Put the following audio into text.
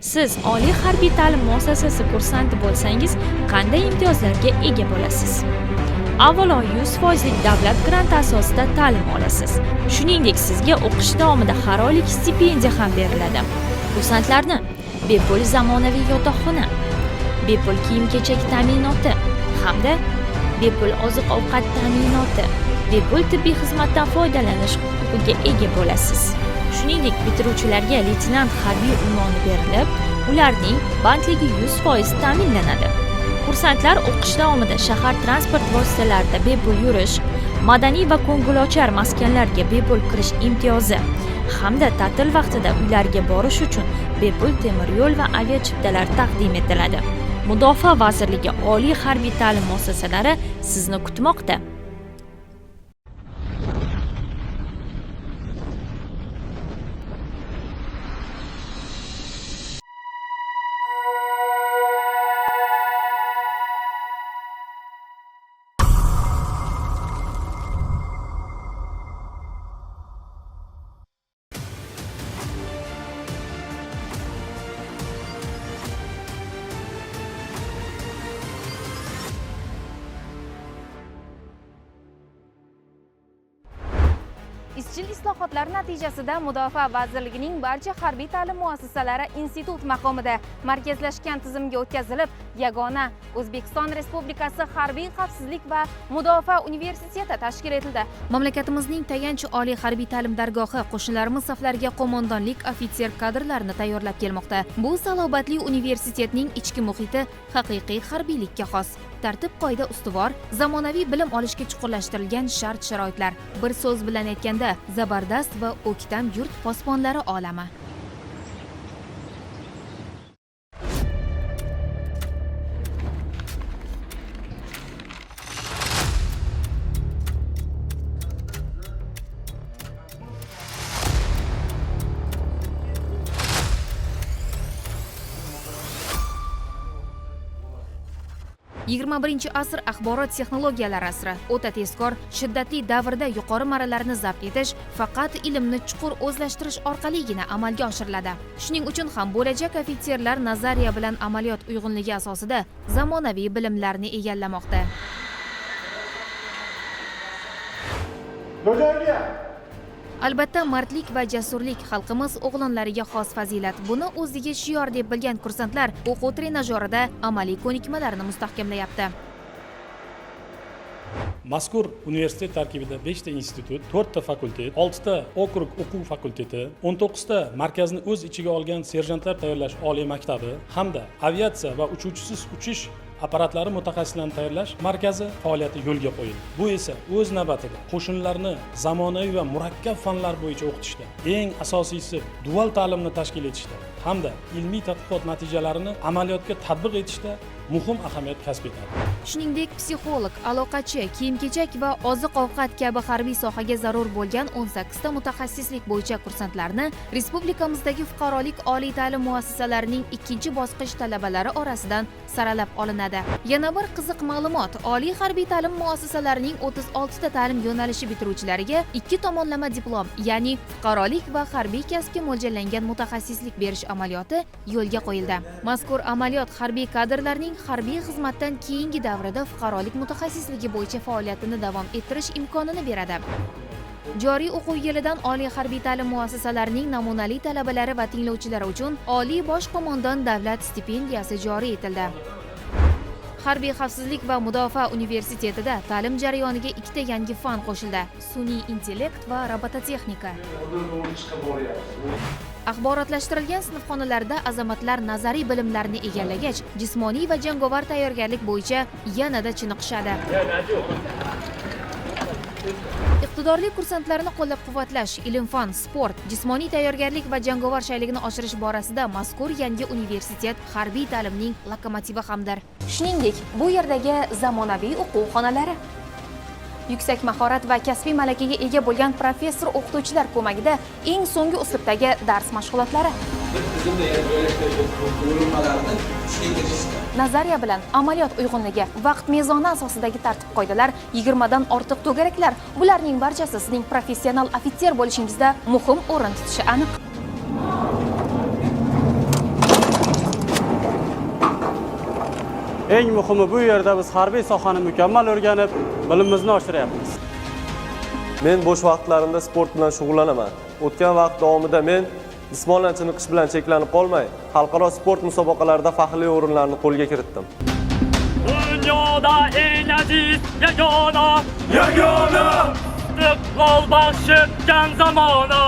Siz oliy harbiy ta'lim muassasasi kursanti bo'lsangiz, qanday imtiyozlarga ega bo'lasiz? Avvalo, 100% davlat granti asosida ta'lim olasiz. Shuningdek, sizga o'qish davomida har oylik stipendiya ham beriladi. Kursantlarni bepul zamonaviy yotoqxona, bepul kiyim-kechak ta'minoti hamda bepul oziq-ovqat ta'minoti, bepul tibbiy xizmatdan foydalanish huquqiga ega bo'lasiz. Shuningdek, bitiruvchilarga leytenant harbiy unvoni berilib, ularning bandligi 100% ta'minlanadi. Kursantlar o'qish davomida shahar transport vositalarida bepul yurish, madaniy va ko'ngilochar maskanlarga bepul kirish imtiyozi hamda ta'til vaqtida uylariga borish uchun bepul temir yo'l va aviachiptalar taqdim etiladi. Mudofaa vazirligi oliy harbiy ta'lim muassasalari sizni kutmoqda. Izchil islohotlar natijasida Mudofaa vazirligining barcha harbiy ta'lim muassasalari institut maqomida markazlashgan tizimga o'tkazilib, yagona O'zbekiston Respublikasi Harbiy xavfsizlik va mudofaa universiteti tashkil etildi. Mamlakatimizning tayanch oliy harbiy ta'lim dargohi qo'shinlarimiz saflariga qo'mondonlik ofitser kadrlarini tayyorlab kelmoqda. Bu salobatli universitetning ichki muhiti haqiqiy harbiylikka xos. Tartib-qoida ustuvor, zamonaviy bilim olishga chuqurlashtirilgan shart-sharoitlar. Bir so'z bilan aytganda, zabardast va o'ktam yurt posbonlari olami. asr axborot texnologiyalari asri. O'ta tezkor, shiddatli davrda yuqori marralarni zabt etish faqat ilmni chuqur o'zlashtirish orqaligina amalga oshiriladi. Shuning uchun ham bo'lajak ofitserlar nazariya bilan amaliyot uyg'unligi asosida zamonaviy bilimlarni egallamoqda. Albatta, mardlik va jasurlik xalqimiz o'g'lonlariga xos fazilat. Buni o'ziga shior deb bilgan kursantlar o'quv trenajyorida amaliy ko'nikmalarni mustahkamlayapti. Mazkur universitet tarkibida 5 ta institut, 4 ta fakultet, 6 ta okrug o'quv fakulteti, 19 ta markazni o'z ichiga olgan serjantlar tayyorlash oliy maktabi hamda aviatsiya va uchuvchisiz uchish apparatlari mutaxassislarini tayyorlash markazi faoliyati yo'lga qo'yildi. Bu esa o'z navbatida qo'shinlarni zamonaviy va murakkab fanlar bo'yicha o'qitishda, eng asosiysi dual ta'limni tashkil etishda hamda ilmiy tadqiqot natijalarini amaliyotga tatbiq etishda muhim ahamiyat kasb etadi. Shuningdek, psixolog, aloqachi, kiyim-kechak va oziq-ovqat kabi harbiy sohaga zarur bo'lgan 18 ta mutaxassislik bo'yicha kursantlarni respublikamizdagi fuqarolik oliy ta'lim muassasalarining 2-bosqich talabalari orasidan saralab olinadi. Yana bir qiziq ma'lumot, oliy harbiy ta'lim muassasalarining 36 ta ta'lim yo'nalishi bitiruvchilariga 2 tomonlama diplom, ya'ni fuqarolik va harbiy kasbga mo'ljallangan mutaxassislik berish amaliyoti yo'lga qo'yildi. Mazkur amaliyot harbiy kadrlarning harbiy xizmatdan keyingi davrida fuqarolik mutaxassisligi bo'yicha faoliyatini davom ettirish imkonini beradi. Joriy o'quv yilidan oliy harbiy ta'lim muassasalarining namunali talabalari va tinglovchilari uchun Oliy bosh qo'mondon davlat stipendiyasi joriy etildi. Harbiy xavfsizlik va mudofaa universitetida ta'lim jarayoniga 2 ta yangi fan qo'shildi: sun'iy intellekt va robototexnika. Axborotlashtirilgan sinfxonalarda azamatlar nazariy bilimlarni egallagach, jismoniy va jangovar tayyorgarlik bo'yicha yanada chiniqishadi. Iqtidorli kursantlarni qo'llab-quvvatlash, ilm-fan, sport, jismoniy tayyorgarlik va jangovar shayligini oshirish borasida mazkur yangi universitet harbiy ta'limning lokomotivi hamdir. Shuningdek, bu yerdagi zamonaviy o'quv xonalari, yuksak mahorat va kasbiy malakaga ega bo'lgan professor o'qituvchilar ko'magida eng so'nggi uslubdagi dars mashg'ulotlari, nazariya bilan amaliyot uyg'unligi, vaqt mezoni asosidagi tartib-qoidalar, 20 dan ortiq to'garaklar, bularning barchasi sizning professional ofitser bo'lishingizda muhim o'rin tutishi aniq. Eng muhimi bu yerda biz harbiy sohani mukammal o'rganib, bilimimizni oshiryapmiz. Men bo'sh vaqtlarimda sport bilan shug'ullanaman. O'tgan vaqt davomida men jismonan chiniqish bilan cheklanib qolmay, xalqaro sport musobaqalarida faxrli o'rinlarni qo'lga kiritdim. Dunyoda eng aziz yagona istiqlol baxsh etgan zamona